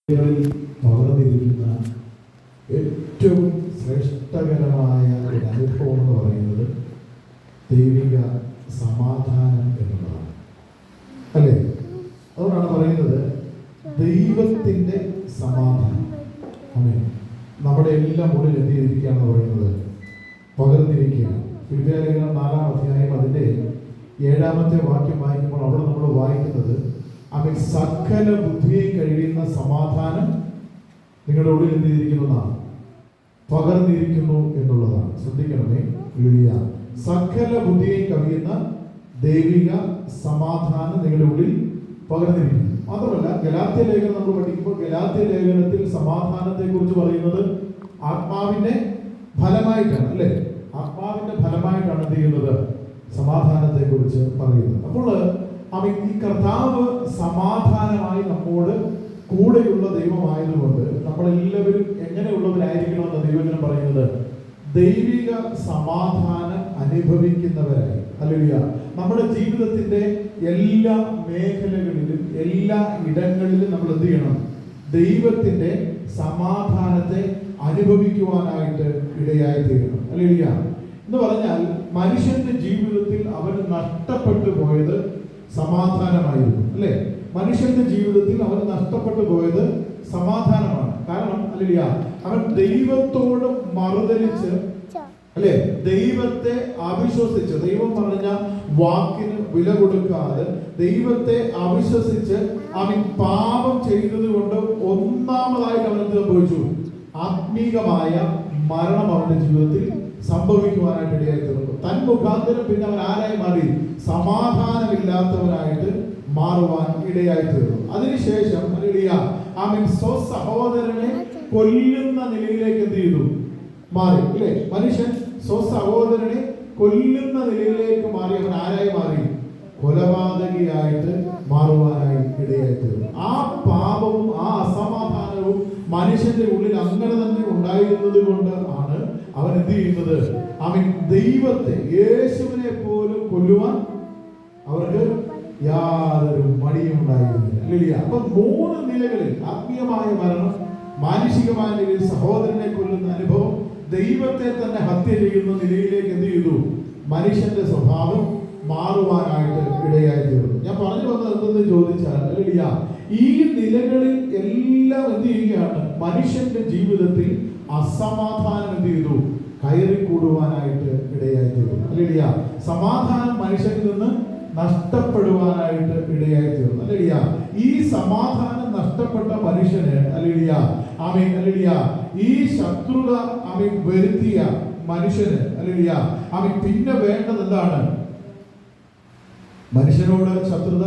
പകർന്നിരിക്കുന്ന ഏറ്റവും ശ്രേഷ്ഠകരമായ ഒരു അനുഭവം എന്ന് പറയുന്നത് ദൈവിക സമാധാനം എന്നുള്ളതാണ്, അല്ലേ? അതുകൊണ്ടാണ് പറയുന്നത് ദൈവത്തിൻ്റെ സമാധാനം. ആമേൻ. നമ്മുടെ എല്ലാം ഉള്ളിൽ എന്ത് ചെയ്തിരിക്കുകയാണെന്ന് പറയുന്നത് പകർന്നിരിക്കുകയാണ്. ഫിലിപ്പിയർ 4-ാം അധ്യായം അതിൻ്റെ 7-ാമത്തെ വാക്യം വായിക്കുമ്പോൾ അവിടെ നമ്മൾ വായിക്കുന്നത് അവൻ സകല ബുദ്ധിയെ കഴിയുന്ന സമാധാനം നിങ്ങളുടെ ഉള്ളിൽ എന്ത് ചെയ്തിരിക്കുന്നതാണ്, പകർന്നിരിക്കുന്നു എന്നുള്ളതാണ്. ശ്രദ്ധിക്കണമേ. ഹല്ലേലൂയ. സകല ബുദ്ധിയെ കവിയുന്ന ദൈവിക സമാധാനം നിങ്ങളുടെ ഉള്ളിൽ പകർന്നിരിക്കുന്നു. മാത്രമല്ല ഗലാത്യ ലേഖനം നമ്മൾ പഠിക്കുമ്പോൾ ഗലാത്യ ലേഖനത്തിൽ സമാധാനത്തെ കുറിച്ച് പറയുന്നത് ആത്മാവിന്റെ ഫലമായിട്ടാണ്, അല്ലെ? ആത്മാവിന്റെ ഫലമായിട്ടാണ് എന്ത് ചെയ്യുന്നത്, സമാധാനത്തെ കുറിച്ച് പറയുന്നത്. അപ്പോൾ ഈ കർത്താവ് സമാധാനമായി നമ്മോട് കൂടെയുള്ള ദൈവമായതുകൊണ്ട് നമ്മളെല്ലാവരും എങ്ങനെയുള്ളവരായിരിക്കണമെന്ന് ദൈവജനം പറയുന്നത് ദൈവിക സമാധാനം അനുഭവിക്കുന്നവരായി. ഹല്ലേലൂയ. നമ്മുടെ ജീവിതത്തിന്റെ എല്ലാ മേഖലകളിലും എല്ലാ ഇടങ്ങളിലും നമ്മൾ എന്ത് ചെയ്യണം, ദൈവത്തിന്റെ സമാധാനത്തെ അനുഭവിക്കുവാനായിട്ട് ഇടയായി തീരണം. ഹല്ലേലൂയ. എന്ന് പറഞ്ഞാൽ മനുഷ്യന്റെ ജീവിതത്തിൽ അവന് നഷ്ടപ്പെട്ടു പോയത് സമാധാനമായിരുന്നു, അല്ലെ? മനുഷ്യന്റെ ജീവിതത്തിൽ അവന് നഷ്ടപ്പെട്ടു പോയത് സമാധാനമാണ്. കാരണം ഹല്ലേലൂയ, അവൻ ദൈവത്തോട് മറുതലിച്ച്, അല്ലെ, ദൈവത്തെ അവിശ്വസിച്ച്, ദൈവം പറഞ്ഞ വാക്കിന് വില കൊടുക്കാതെ ദൈവത്തെ അവിശ്വസിച്ച് അവൻ പാപം ചെയ്തത് കൊണ്ട് ഒന്നാമതായിട്ട് അവനെന്ത് സംഭവിച്ചു, ആത്മീകമായ മരണം അവന്റെ ജീവിതത്തിൽ സംഭവിക്കുവാനായിട്ട് ഇടയായി തീർന്നു. തൻ മുഖാന്തരം പിന്നെ അവൻ ആരായി മാറി, സമാധാനമില്ലാത്തവനായിട്ട് മാറുവാൻ ഇടയായി തീർന്നു. അതിനുശേഷം ഹല്ലേലൂയ അവൻ സ്വസഹോദരനെ കൊല്ലുന്ന നിലയിലേക്ക് എന്ത് ചെയ്തു, മാറി, അല്ലേ? മനുഷ്യൻ സ്വസഹോദരനെ കൊല്ലുന്ന നിലയിലേക്ക് മാറി അവൻ ആരായി മാറി, കൊലപാതകിയായിട്ട് മാറുവാനായി ഇടയായി തീർന്നു. ആ പാപവും ആ അസമാധാനവും മനുഷ്യന്റെ ഉള്ളിൽ അങ്ങനെ തന്നെ ഉണ്ടായിരുന്നത് കൊണ്ട് ആണ് അവൻ എന്ത് ചെയ്യുന്നത്, അവൻ ദൈവത്തെ, യേശുവിനെ പോലും കൊല്ലുവാൻ അവർക്ക് യാതൊരു മടിയും ഉണ്ടായിരുന്നില്ല. ഹല്ലേലൂയ. അപ്പൊ 3 നിലകളിൽ ആത്മീയമായ മരണം, മാനുഷികമായ നിലയിൽ സഹോദരനെ കൊല്ലുന്ന അനുഭവം, ദൈവത്തെ തന്നെ ഹത്യ ചെയ്യുന്ന നിലയിലേക്ക് എന്ത് ചെയ്തു, മനുഷ്യന്റെ സ്വഭാവം മാറുവാനായിട്ട് ഇടയായി തീർന്നു. ഞാൻ പറഞ്ഞു വന്നത് എന്തെന്ന് ചോദിച്ചാൽ ഹല്ലേലൂയ, ഈ നിലകളിൽ എല്ലാം എന്ത് ചെയ്യുകയാണ്, മനുഷ്യന്റെ ജീവിതത്തിൽ അസമാധാനം എന്ത് ചെയ്തു, കയറിക്കൂടുവാനായിട്ട് ഇടയായി തീർന്നു. ഹല്ലേലൂയ. സമാധാനം മനുഷ്യനിൽ നിന്ന് നഷ്ടപ്പെടുവാനായിട്ട് ഇടയായി തീർന്നു. ഹല്ലേലൂയ. ഈ സമാധാനം നഷ്ടപ്പെട്ട മനുഷ്യന് ഹല്ലേലൂയ ആമേൻ, ഹല്ലേലൂയ, ഈ ശത്രുത അവൻ വരുത്തിയ മനുഷ്യന് ഹല്ലേലൂയ അവൻ പിന്നെ വേണ്ടത് എന്താണ്, മനുഷ്യനോട് ശത്രുത,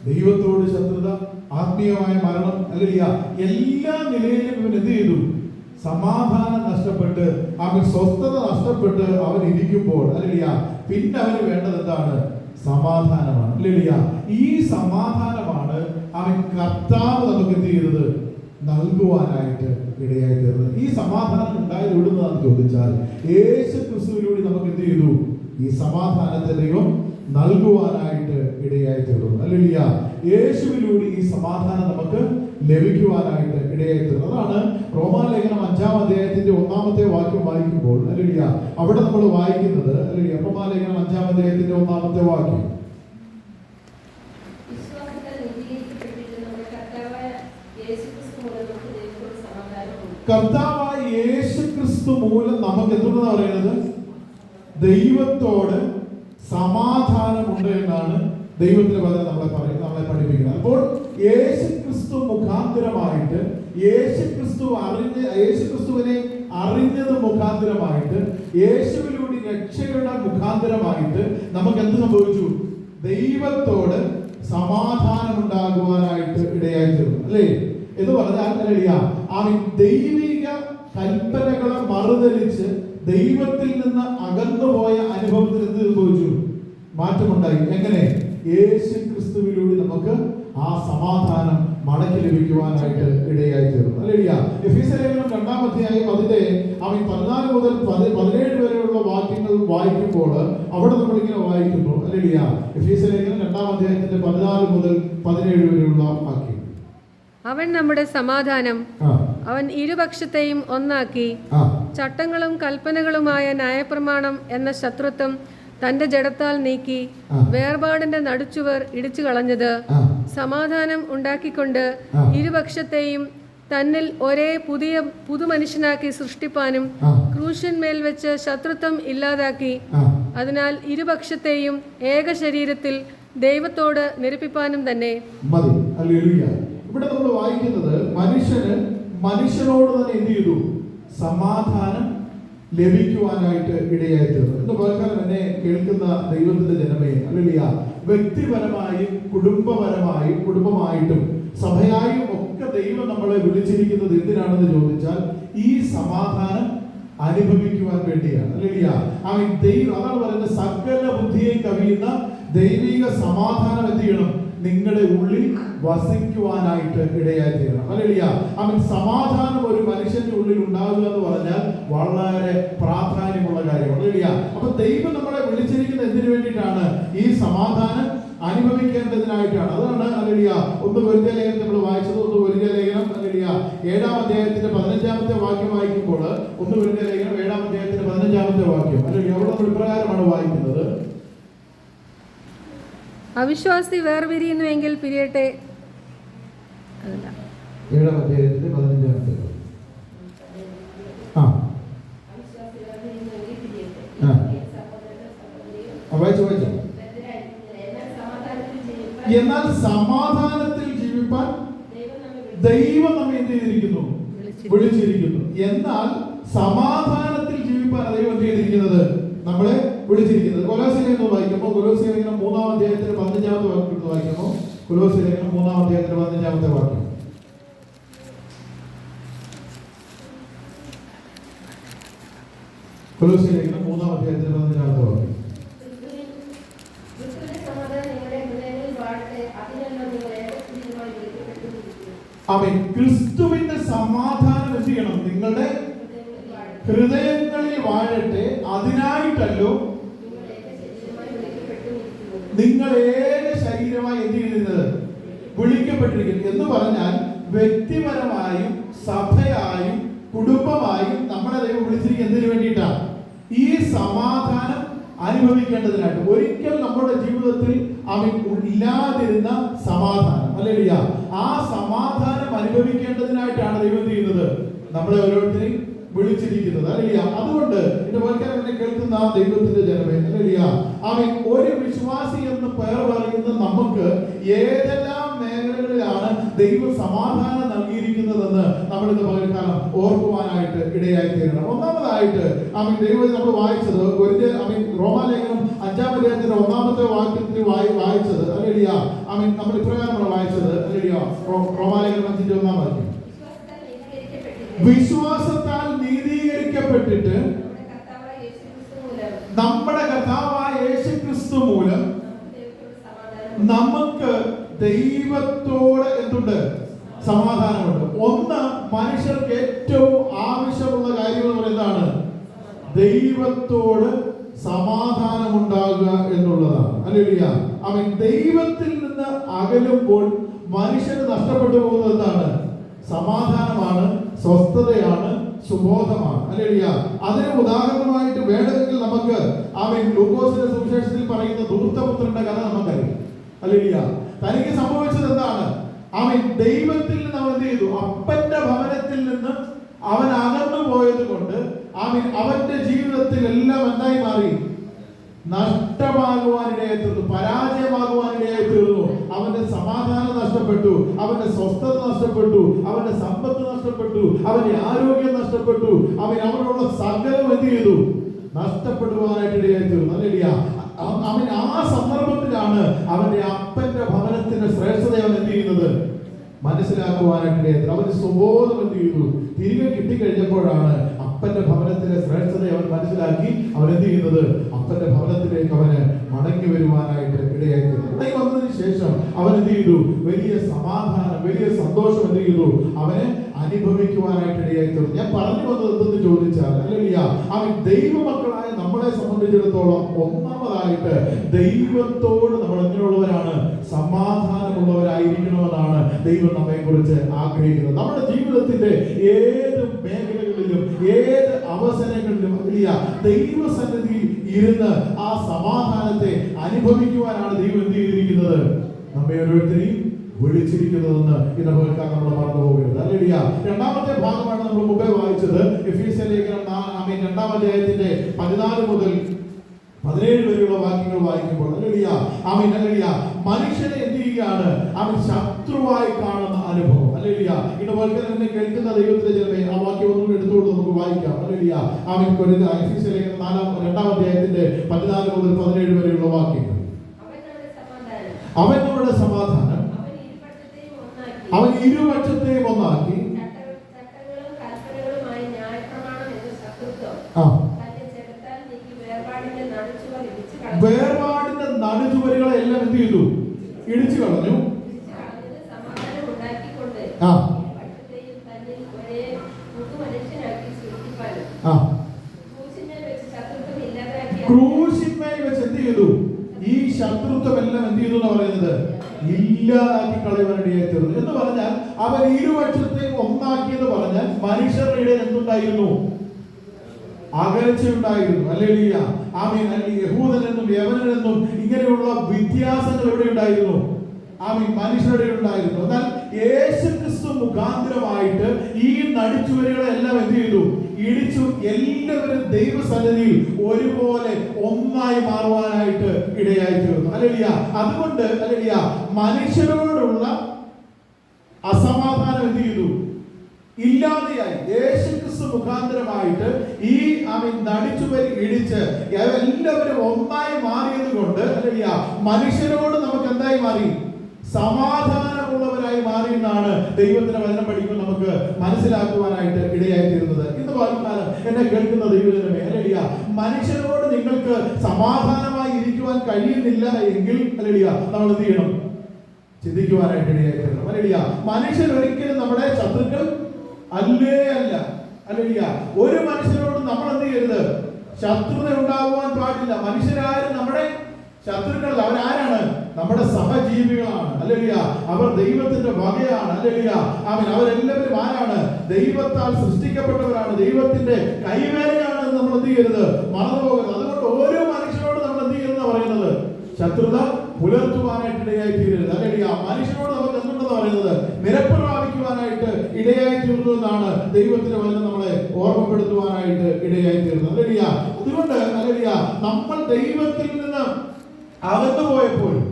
ദൈവത്തോട് ശത്രുത, ആത്മീയമായ മരണം, ഹല്ലേലൂയ, എല്ലാ നിലയിലും ഇവൻ എന്ത് ചെയ്തു, സമാധാനം നഷ്ടപ്പെട്ട് അവൻ സ്വസ്ഥത നഷ്ടപ്പെട്ട് അവൻ ഇരിക്കുമ്പോൾ ഹല്ലേലൂയ പിന്നെ അവന് വേണ്ടത് എന്താണ്, സമാധാനമാണ്. ഹല്ലേലൂയ. ഈ സമാധാനമാണ് അവൻ കർത്താവ് നമുക്ക് എന്ത് ചെയ്തത്, നൽകുവാനായിട്ട് ഇടയായി തീർന്നത്. ഈ സമാധാനം ഉണ്ടായത് എവിടുന്നാന്ന് ചോദിച്ചാൽ യേശു ക്രിസ്തുവിലൂടെ നമുക്ക് എന്ത് ചെയ്തു, ഈ സമാധാനത്തെ ദൈവം നൽകുവാനായിട്ട് ഇടയായി തീർന്നു. ഹല്ലേലൂയ. യേശുവിലൂടെ ഈ സമാധാനം നമുക്ക് ലഭിക്കുവാനായിട്ട് ഇടയായി തീർന്നു. അതാണ് റോമാലേഖനം 5-ാം അധ്യായത്തിന്റെ 1-ാമത്തെ വാക്യം വായിക്കുമ്പോൾ ഹല്ലേലൂയ അവിടെ നമ്മൾ വായിക്കുന്നത് ഹല്ലേലൂയ റോമാലേഖനം 5-ാം അധ്യായത്തിന്റെ 1-ാമത്തെ വാക്യം, കർത്താവായ യേശു ക്രിസ്തു മൂലം നമുക്ക് എന്തുണ്ടെന്ന് പറയുന്നത്, ദൈവത്തോട് സമാധാനമുണ്ട് എന്നാണ് ദൈവത്തിന്റെ വചനം നമ്മളെ പഠിപ്പിക്കുന്നത്. അപ്പോൾ യേശു ക്രിസ്തു മുഖാന്തരമായിട്ട്, യേശുക്രിസ്തുവിനെ അറിഞ്ഞത് മുഖാന്തരമായിട്ട്, യേശുവിലൂടെ രക്ഷയുടെ മുഖാന്തരമായിട്ട് നമുക്ക് എന്ത് സംഭവിച്ചു, ദൈവത്തോട് സമാധാനം ഉണ്ടാകുവാനായിട്ട് ഇടയായി തീർന്നു, അല്ലേ? എന്ന് പറഞ്ഞാൽ ഹല്ലേലൂയ അവൻ ദൈവിക കൽപ്പനകളെ മറുതലിച്ച് ദൈവത്തിൽ നിന്ന് അകന്നുപോയ അനുഭവത്തിൽ എന്ത് സംഭവിച്ചു, മാറ്റമുണ്ടായി. എങ്ങനെ? യേശു ക്രിസ്തുവിലൂടെ നമുക്ക് ആ സമാധാനം മടക്കി ലഭിക്കുവാനായിട്ട് ഇടയായി തീർന്നു. ഹല്ലേലൂയ. എഫെസ്യ ലേഖനം 2-ാം അധ്യായം അതിന്റെ 14 മുതൽ 17 വരെയുള്ള വാക്യങ്ങൾ വായിക്കുമ്പോൾ അവിടെ നമ്മൾ ഇങ്ങനെ വായിക്കുന്നു. ഹല്ലേലൂയ. എഫെസ്യ ലേഖനം 2-ാം അധ്യായത്തിന്റെ 14 മുതൽ 17 വരെയുള്ള വാക്യം, അവൻ നമ്മുടെ സമാധാനം. അവൻ ഇരുപക്ഷത്തെയും ഒന്നാക്കി. ചട്ടങ്ങളും കൽപ്പനകളുമായ ന്യായപ്രമാണം എന്ന ശത്രുത്വം തന്റെ ജഡത്താൽ നീക്കി വേർപാടിന്റെ നടുച്ചുവർ ഇടിച്ചു കളഞ്ഞത്. സമാധാനം ഉണ്ടാക്കിക്കൊണ്ട് ഇരുപക്ഷത്തെയും തന്നിൽ ഒരേ പുതുമനുഷ്യനാക്കി സൃഷ്ടിപ്പാനും ക്രൂശന്മേൽ വെച്ച് ശത്രുത്വം ഇല്ലാതാക്കി. അതിനാൽ ഇരുപക്ഷത്തെയും ഏക ശരീരത്തിൽ ദൈവത്തോട് നിരപ്പിപ്പാനും തന്നെ. മതി. ഹല്ലേലൂയ. ഇവിടെ നമ്മൾ വായിക്കുന്നത് മനുഷ്യനോട് തന്നെ എന്ത് ചെയ്തു? സമാധാനം ലഭിക്കുവാനായിട്ട് ഇടയായി തീർന്നു. എന്ന് പറഞ്ഞാൽ എന്നെ കേൾക്കുന്ന ദൈവത്തിന്റെ ജനമേ, ഹല്ലേലൂയ, വ്യക്തിപരമായും കുടുംബമായിട്ടും സഭയായും ഒക്കെ ദൈവം നമ്മളെ വിളിച്ചിരിക്കുന്നത് എന്തിനാണെന്ന് ചോദിച്ചാൽ ഈ സമാധാനം അനുഭവിക്കുവാൻ വേണ്ടിയാണ്. ഹല്ലേലൂയ. ദൈവം അതാണ് പറയുന്നത്, സകല ബുദ്ധിയെ കവിയുന്ന ദൈവിക സമാധാനം എന്ത് ചെയ്യണം? നിങ്ങളുടെ ഉള്ളിൽ വസിക്കുവാനായിട്ട് ഇടയായി തീരണം. ഹല്ലേലൂയ. സമാധാനം ഒരു മനുഷ്യന്റെ ഉള്ളിൽ ഉണ്ടാകുക എന്ന് പറഞ്ഞാൽ വളരെ പ്രാധാന്യമുള്ള കാര്യമാണ്. ഹല്ലേലൂയ. അപ്പൊ ദൈവം നമ്മളെ വിളിച്ചിരിക്കുന്നത് എന്തിനു വേണ്ടിയിട്ടാണ്? ഈ സമാധാനം അനുഭവിക്കേണ്ടതിനായിട്ടാണ്. അതാണ് ഹല്ലേലൂയ 1 കൊരിന്ത്യർ ലേഖനം നമ്മൾ വായിച്ചത്. 1 കൊരിന്ത്യർ ലേഖനം ഹല്ലേലൂയ 7-ാം അധ്യായത്തിന്റെ 15-ാമത്തെ വാക്യം വായിക്കുമ്പോൾ 1 കൊരിന്ത്യർ ലേഖനം 7-ാം അധ്യായത്തിന്റെ 15-ാമത്തെ വാക്യം ഹല്ലേലൂയ അവിടെ നമ്മൾ ഇപ്രകാരമാണ് വായിക്കുന്നത്: അവിശ്വാസി വേർപിരിയുന്നുവെങ്കിൽ പിരിയട്ടെ. 7-ാം അധ്യായത്തിന്റെ 15-ാമത്തെ വായിച്ചു. എന്നാൽ സമാധാനത്തിൽ ജീവിപ്പാൻ ദൈവം നമ്മെ എന്ത് ചെയ്തിരിക്കുന്നു? വിളിച്ചിരിക്കുന്നു. എന്നാൽ സമാധാനത്തിൽ ജീവിപ്പാൻ ദൈവം എന്ത് ചെയ്തിരിക്കുന്നത്? നമ്മളെ വിളിച്ചിരിക്കുന്നത്. കൊലോസ്യലേഖനം വായിക്കുമ്പോൾ കൊലോസ്യലേഖനം 3-ാം അധ്യായത്തിന്റെ 15-ാമത്തെ വാക്യം വായിക്കുമ്പോൾ കൊലോസ്യലേഖനം 3-ാം അധ്യായത്തിന്റെ 15-ാമത്തെ വാക്യം. കൊലോസ്യലേഖനം 3-ാം അധ്യായത്തിന്റെ 15-ാമത്തെ വാക്യം. ആമേൻ. ക്രിസ്തുവിന്റെ സമാധാനം എന്ത് ചെയ്യണം? നിങ്ങളുടെ ഹൃദയങ്ങളിൽ വാഴട്ടെ. അതിനായിട്ടല്ലോ നിങ്ങൾ ഏക ശരീരമായി എന്ത് ചെയ്യുന്നത്? വിളിക്കപ്പെട്ടിരിക്കുന്നു എന്ന് പറഞ്ഞാൽ വ്യക്തിപരമായും സഭയായും കുടുംബമായും നമ്മളെ ദൈവം വിളിച്ചിരിക്കുന്നത് എന്തിനു വേണ്ടിയിട്ടാണ്? ഈ സമാധാനം അനുഭവിക്കേണ്ടതിനായിട്ട്. ഒരിക്കൽ നമ്മുടെ ജീവിതത്തിൽ ഇല്ലാതിരുന്ന സമാധാനം, ഹല്ലേലൂയ, ആ സമാധാനം അനുഭവിക്കേണ്ടതിനായിട്ടാണ് ദൈവം ചെയ്യുന്നത് നമ്മളെ ഓരോരുത്തരെയും വിളിച്ചിരിക്കുന്നത്. ഹല്ലേലൂയ. അതുകൊണ്ട് എന്റെ വാക്യം കേൾക്കുന്ന ദൈവത്തിന്റെ ജനമേ, ഹല്ലേലൂയ, ഒരു വിശ്വാസി എന്ന് പേർ പറയുന്ന നമുക്ക് ഏതെല്ലാം മേഖലകളിലാണ് ദൈവ സമാധാനം നൽകിയിരിക്കുന്നതെന്ന് നമ്മൾ ഇന്ന് പകൽക്കാലം ഓർക്കുവാനായിട്ട് ഇടയായി തീരണം. ഒന്നാമതായിട്ട് ദൈവം നമ്മൾ വായിച്ചത് റോമാലേഖനം 5-ാം അധ്യായത്തിന്റെ 1-ാമത്തെ വാക്യത്തിൽ വായിച്ചത്, ഹല്ലേലൂയ, നമ്മൾ ഇപ്രകാരമാണ് വായിച്ചത്, ഹല്ലേലൂയ, റോമാലേഖനം 5-ന്റെ 1-ാം വാക്യം: വിശ്വാസത്താൽ നീതീകരിക്കപ്പെട്ടിട്ട് നമ്മുടെ കർത്താവായ യേശുക്രിസ്തു മൂലം നമുക്ക് ദൈവത്തോട് എന്തുണ്ട്? സമാധാനമുണ്ട്. ഒന്ന്, മനുഷ്യർക്ക് ഏറ്റവും ആവശ്യമുള്ള കാര്യം എന്ന് പറയുന്നതാണ് ദൈവത്തോട് സമാധാനമുണ്ടാകുക എന്നുള്ളതാണ്. ഹല്ലേലൂയ. ദൈവത്തിൽ നിന്ന് അകലുമ്പോൾ മനുഷ്യന് നഷ്ടപ്പെട്ടു പോകുന്നത് എന്താണ്? സമാധാനമാണ്, സ്വസ്ഥതയാണ്, സുബോധമാണ്. ഹല്ലേലൂയ. അതിന് ഉദാഹരണമായിട്ട് വേണമെങ്കിൽ നമുക്ക് ലൂക്കോസിന്റെ സുവിശേഷത്തിൽ പറയുന്ന ധൂർത്തപുത്രന്റെ കഥ നമുക്കറിയാം. ഹല്ലേലൂയ. തനിക്ക് സംഭവിച്ചത് എന്താണ്? ദൈവത്തിൽ നിന്ന് അവൻ എന്ത് ചെയ്തു? അപ്പന്റെ ഭവനത്തിൽ നിന്ന് അവൻ അകന്നു പോയത് കൊണ്ട് അവന്റെ ജീവിതത്തിൽ എല്ലാം എന്തായി മാറി? നഷ്ടമാകുവാനിടയായി തീർന്നു, പരാജയമാകുവാനിടയായി തീർന്നു. അവന്റെ സമാധാനം നഷ്ടപ്പെട്ടു, അവന്റെ സ്വസ്ഥത നഷ്ടപ്പെട്ടു, അവന്റെ സമ്പത്ത് നഷ്ടപ്പെട്ടു, അവന്റെ ആരോഗ്യം നഷ്ടപ്പെട്ടു, അവനുള്ള സകലം എന്ത് ചെയ്തു? നഷ്ടപ്പെടുവാനായിട്ട് ഇടയായി തീർന്നു. ഹല്ലേലൂയ. ആ സന്ദർഭത്തിലാണ് അവന്റെ അപ്പന്റെ ഭവനത്തിന്റെ ശ്രേഷ്ഠത അവൻ എന്ത് ചെയ്യുന്നത്? മനസ്സിലാക്കുവാനായിട്ട് അവന്റെ സ്വബോധം എന്ത് ചെയ്തു? തിരികെ കിട്ടിക്കഴിഞ്ഞപ്പോഴാണ് അപ്പന്റെ ഭവനത്തിലെ ശ്രേഷ്ഠത അവൻ മനസ്സിലാക്കി അവൻ എന്ത് ചെയ്യുന്നത്? അപ്പന്റെ ഭവനത്തിലേക്ക് അവന് മടങ്ങി വരുവാനായിട്ട് ഇടയായി വന്നതിന് ശേഷം അവൻ എന്ത് ചെയ്തു? വലിയ സമാധാനം, വലിയ സന്തോഷം എന്ത് ചെയ്തു? അവന് അനുഭവിക്കുവാനായിട്ട് ഇടയായി തീർന്നു. ഞാൻ പറഞ്ഞു വന്നത് എന്തെന്ന് ചോദിച്ചാൽ, ഹല്ലേലൂയ, അവൻ ദൈവമക്കളായ നമ്മളെ സംബന്ധിച്ചിടത്തോളം ഒന്നാമതായിട്ട് ദൈവത്തോട് നമ്മൾ എങ്ങനെയുള്ളവരാണ്? സമാധാനമുള്ളവരായിരിക്കണമെന്നാണ് ദൈവം നമ്മെ കുറിച്ച് ആഗ്രഹിക്കുന്നത്. നമ്മുടെ ജീവിതത്തിന്റെ ഏത് മേഖലകളിലും ഏത് അവസരങ്ങളിലും ദൈവസന്നിധിയിൽ ഇരുന്ന് ആ സമാധാനത്തെ അനുഭവിക്കുവാനാണ് ദൈവം എന്ത് ചെയ്തിരിക്കുന്നത്? നമ്മെ ഓരോരുത്തരെയും വിളിച്ചിരിക്കുന്നതെന്ന് ഇന്ന് കേൾക്കാൻ നമ്മൾ മറന്നു പോകരുത്. ഹല്ലേലൂയ. രണ്ടാമത്തെ ഭാഗമാണ് നമ്മൾ മുമ്പേ വായിച്ചത്. എഫീസ്യ ലേഖനം 2-ാം അധ്യായത്തിന്റെ 14 മുതൽ 17 വരെയുള്ള വാക്യങ്ങൾ വായിക്കുമ്പോൾ, ഹല്ലേലൂയ, ഹല്ലേലൂയ, മനുഷ്യനെ എന്ത് ചെയ്യുകയാണ്? അവൻ ശത്രുവായി കാണുന്ന അനുഭവം. ഹല്ലേലൂയ. ഇതുപോലെ തന്നെ കേൾക്കുന്ന ദൈവത്തിന്റെ ജനമേ, ആ വാക്യം ഒന്നും എടുത്തുകൊണ്ട് നമുക്ക് വായിക്കാം. ഹല്ലേലൂയ. എഫീസ്യ ലേഖനം 2-ാം അധ്യായത്തിന്റെ 14 മുതൽ 17 വരെയുള്ള വാക്യങ്ങൾ. അവൻ നമ്മുടെ സമാധാനം, അവൻ ഇരുപക്ഷത്തെയും ഒന്നാക്കി. വേർപാടിന്റെ നടുചുവരുകളെ എല്ലാം എന്ത് ചെയ്തു? ഇടിച്ചു കളഞ്ഞു. ക്രൂശിന്മേൽ വെച്ച് എന്ത് ചെയ്തു? ഈ ശത്രുത്വം എല്ലാം എന്ത് ചെയ്തു എന്ന് പറയുന്നത് ഇല്ലാതാക്കി കളയുവാനിടയായി തീർന്നു. എന്ന് പറഞ്ഞാൽ അവൻ ഇരുപക്ഷത്തെയും ഒന്നാക്കി എന്ന് പറഞ്ഞാൽ മനുഷ്യരുടെ ഇടയിൽ എന്തുണ്ടായിരുന്നു? അകൽച്ചയുണ്ടായിരുന്നു. ഹല്ലേലൂയ. ആമേൻ. യഹൂദനെന്നും യവനനെന്നും ഇങ്ങനെയുള്ള വ്യത്യാസങ്ങൾ എവിടെ ഉണ്ടായിരുന്നു? ആമേൻ, മനുഷ്യരുടെ ഉണ്ടായിരുന്നു. എന്നാൽ യേശുക്രിസ്തു മുഖാന്തരമായിട്ട് ഈ നടിച്ചുവരികളെല്ലാം എന്ത് ചെയ്തു? ഇടിച്ചു. എല്ലാവരും ദൈവസന്നിധിയിൽ ഒരുപോലെ ഒന്നായി മാറുവാനായിട്ട് ഇടയായി തീർന്നു. ഹല്ലേലൂയ. അതുകൊണ്ട് ഹല്ലേലൂയ, മനുഷ്യരോടുള്ള അസമാധാനം എന്ത് ചെയ്തു? ഇല്ലാതെയായി. യേശുക്രിസ്തു മുഖാന്തരമായിട്ട് ഈ നടിച്ചുവരി ഇടിച്ച് എല്ലാവരും ഒന്നായി മാറിയത് കൊണ്ട് ഹല്ലേലൂയ, മനുഷ്യരോട് നമുക്ക് എന്തായി മാറി? സമാധാനമുള്ളവരായി മാറി എന്നാണ് ദൈവത്തിന്റെ വചനം പഠിക്കുമ്പോൾ നമുക്ക് മനസ്സിലാക്കുവാനായിട്ട് ഇടയായി തീരുന്നത്. ഇന്ന് വാഗ്ദാനം എന്നെ കേൾക്കുന്ന ദൈവജനമേ, ഹല്ലേലൂയ, മനുഷ്യരോട് നിങ്ങൾക്ക് സമാധാനമായി ഇരിക്കുവാൻ കഴിയുന്നില്ല എങ്കിൽ ഹല്ലേലൂയ, നമ്മൾ എന്ത് ചെയ്യണം? ചിന്തിക്കുവാനായിട്ട് ഇടയായി തീരണം. ഹല്ലേലൂയ. മനുഷ്യർ ഒരിക്കലും നമ്മുടെ ശത്രുക്കൾ അല്ലേ അല്ല. ഹല്ലേലൂയ. ഒരു മനുഷ്യരോട് നമ്മൾ എന്ത് ചെയ്യരുത്? ശത്രുത ഉണ്ടാകുവാൻ പാടില്ല. മനുഷ്യരാരും നമ്മുടെ ശത്രുക്കൾ. അവരാരാണ്? നമ്മുടെ സഹജീവികളാണ്. ഹല്ലേലൂയ. അവർ ദൈവത്തിന്റെ വകയാണ്. ഹല്ലേലൂയ. അവരെല്ലാവരും ആരാണ്? ദൈവത്താൽ സൃഷ്ടിക്കപ്പെട്ടവരാണ്. ദൈവത്തിന്റെ കൈവേലയാണ് എന്ന് നമ്മൾ എന്ത് ചെയ്യരുത്? മറന്നു പോകരുത്. അതുകൊണ്ട് ഓരോ മനുഷ്യരോട് നമ്മൾ എന്ത് ചെയ്യുന്ന പറയുന്നത്? ശത്രുത പുലർത്തുവാനായിട്ട് ഇടയായി തീരരുത്. ഹല്ലേലൂയ. മനുഷ്യരോട് നമുക്ക് എന്തുണ്ടെന്ന് പറയുന്നത്? നിരപ്പ് പ്രാപിക്കുവാനായിട്ട് ഇടയായി തീർന്നു എന്നാണ് ദൈവത്തിന്റെ വചനം നമ്മളെ ഓർമ്മപ്പെടുത്തുവാനായിട്ട് ഇടയായി തീർന്നത്. ഹല്ലേലൂയ. അതുകൊണ്ട് ഹല്ലേലൂയ, നമ്മൾ ദൈവത്തിൽ നിന്ന് അകന്നു പോയപ്പോഴും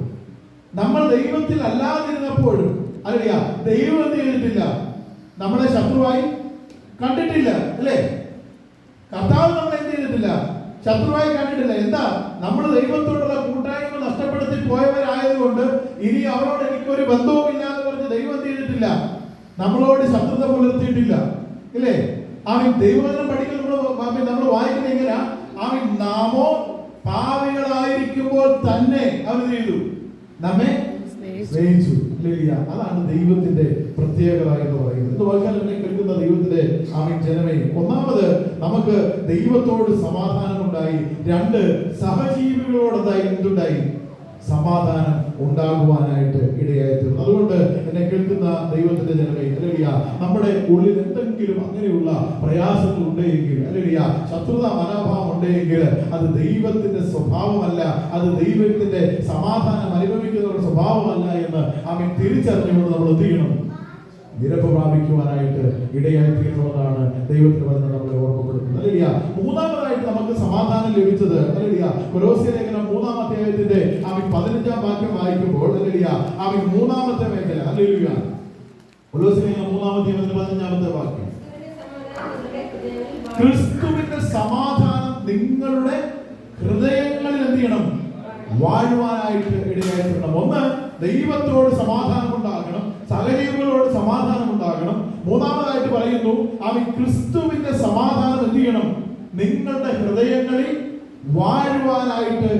നമ്മൾ ദൈവത്തിൽ അല്ലാതിരുന്നപ്പോഴും ഹല്ലേലൂയ, ദൈവം എന്ത് ചെയ്തിട്ടില്ല? നമ്മളെ ശത്രുവായി കണ്ടിട്ടില്ല. അല്ലേ? കർത്താവ് നമ്മളെ എന്ത് ചെയ്തിട്ടില്ല? ശത്രുവായി കണ്ടിട്ടില്ല. എന്താ? നമ്മൾ ദൈവത്തോടുള്ള കൂട്ടായ്മ നഷ്ടപ്പെടുത്തി പോയവരായതുകൊണ്ട് ഇനി അവരോട് എനിക്കൊരു ബന്ധവുമില്ല എന്ന് പറഞ്ഞ് ദൈവം എന്ത് ചെയ്തിട്ടില്ല? നമ്മളോട് ശത്രുത പുലർത്തിയിട്ടില്ല. ഇല്ലേ? ദൈവവചനം പഠിക്കുമ്പോൾ നമ്മൾ വായിക്കുന്നത് എങ്ങനെയാ? നാമോ പാപികളായിരിക്കുമ്പോൾ തന്നെ അവൻ ചെയ്തു, നമ്മെ സ്നേഹിച്ചു. അതാണ് ദൈവത്തിന്റെ പ്രത്യേകത എന്ന് പറയുന്നത്. ഇത് വായിക്കാൻ കേൾക്കുന്ന ദൈവത്തിന്റെ ജനമേ, ഒന്നാമത് നമുക്ക് ദൈവത്തോട് സമാധാനം ഉണ്ടായി. 2, സഹജീവികളോട് എന്തുണ്ടായി? സമാധാനം ഉണ്ടാകുവാനായിട്ട് ഇടയായി തീർന്നു. അതുകൊണ്ട് എന്നെ കേൾക്കുന്ന ദൈവത്തിന്റെ ജനമേ, ഹല്ലേലൂയ, നമ്മുടെ ഉള്ളിൽ എന്തെങ്കിലും അങ്ങനെയുള്ള പ്രയാസങ്ങൾ ഉണ്ടെങ്കിൽ, ഹല്ലേലൂയ, ശത്രുത മനോഭാവം ഉണ്ടെങ്കിൽ അത് ദൈവത്തിന്റെ സ്വഭാവമല്ല, അത് ദൈവത്തിന്റെ സമാധാനം അനുഭവിക്കുന്നവരുടെ സ്വഭാവമല്ല എന്ന് തിരിച്ചറിഞ്ഞുകൊണ്ട് നമ്മൾ എന്ത് ചെയ്യണം? നിരപ്പ് പ്രാപിക്കുവാനായിട്ട് ഇടയായി തീരണമെന്നാണ് ദൈവത്തിന്റെ വചനം നമ്മളെ ഓർമ്മപ്പെടുത്തുന്നത്. ഹല്ലേലൂയ. മൂന്നാമതായിട്ട് നമുക്ക് സമാധാനം ലഭിച്ചത്, ഹല്ലേലൂയ, കൊലോസ്യ ലേഖനം 3-ാം അധ്യായത്തിന്റെ 15-ാം വാക്യം വായിക്കുമ്പോൾ, ഹല്ലേലൂയ, മൂന്നാമത്തെ മേഖല, ഹല്ലേലൂയ, കൊലോസ്യ ലേഖനം 3-ാം അധ്യായത്തിന്റെ 15-ാമത്തെ വാക്യം, ക്രിസ്തുവിന്റെ സമാധാനം നിങ്ങളുടെ ഹൃദയങ്ങളിൽ എന്ത് ചെയ്യണം? വാഴുവാനായിട്ട് ഇടയായി തീരണം. ഒന്ന്, ദൈവത്തോട് സമാധാനം ഉണ്ടാകണം, സഹജീവികളോട് സമാധാനം ഉണ്ടാകണം. മൂന്നാമതായിട്ട് പറയുന്നു, ക്രിസ്തുവിന്റെ സമാധാനം എന്ത് ചെയ്യണം? നിങ്ങളുടെ ഹൃദയങ്ങളിൽ വാഴുവാനായിട്ട്